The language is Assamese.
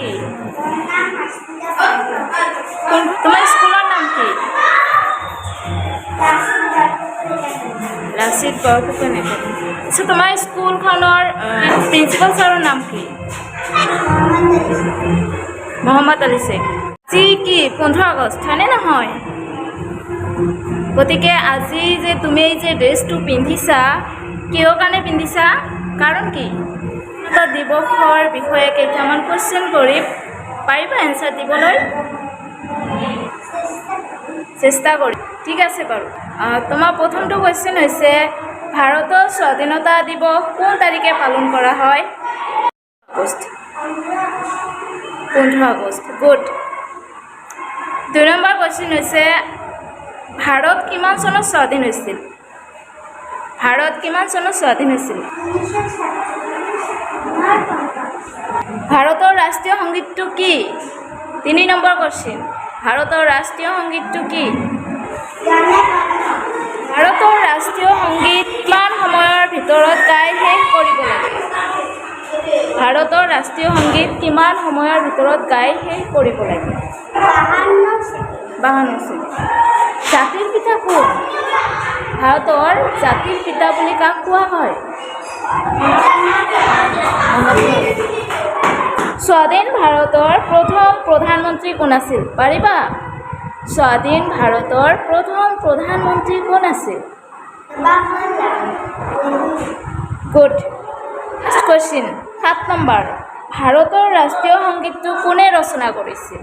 কি? তোমাৰ স্কুলৰ নাম কি? লাচিত বৰফুকন একাডেমী। আচ্ছা, তোমাৰ স্কুলখনৰ প্ৰিন্সিপাল ছাৰৰ নাম কি? মহম্মদ আলী শ্বেখ। আজি কি 15 আগষ্ট হয়নে নহয়? গতিকে আজি যে তুমি এই যে ড্ৰেছটো পিন্ধিছা, কিহৰ কাৰণে পিন্ধিছা? কাৰণ কি? দিৱসৰ বিষয়ে কেইটামান কুৱেশ্যন কৰিম, পাৰিবা এনচাৰ দিবলৈ? চেষ্টা কৰিম, ঠিক আছে বাৰু। তোমাৰ প্ৰথমটো কুৱেশ্যন হৈছে, ভাৰতৰ স্বাধীনতা দিৱস কোন তাৰিখে পালন কৰা হয়? 15 আগষ্ট। গুড। 2 নম্বৰ কুৱেশ্যন হৈছে, ভাৰত কিমান চনত স্বাধীন হৈছিল? ভাৰত কিমান চনত স্বাধীন হৈছিল? ভাৰতৰ ৰাষ্ট্ৰীয় সংগীতটো কি? 3 নম্বৰ কুৱেশ্যন, ভাৰতৰ ৰাষ্ট্ৰীয় সংগীতটো কি? ভাৰতৰ ৰাষ্ট্ৰীয় সংগীত কিমান সময়ৰ ভিতৰত গাই শেষ কৰিব লাগে? ভাৰতৰ ৰাষ্ট্ৰীয় সংগীত কিমান সময়ৰ ভিতৰত গাই শেষ কৰিব লাগে? 52 ছেকেণ্ড। জাতিৰ পিতা কোন? ভাৰতৰ জাতিৰ পিতা বুলি কাক কোৱা হয়? স্বাধীন ভাৰতৰ প্ৰথম প্ৰধানমন্ত্ৰী কোন আছিল? পাৰিবা? স্বাধীন ভাৰতৰ প্ৰথম প্ৰধানমন্ত্ৰী কোন আছিল? গুড। নেক্সট কুৱেশ্যন, 7 নম্বৰ, ভাৰতৰ ৰাষ্ট্ৰীয় সংগীতটো কোনে ৰচনা কৰিছিল?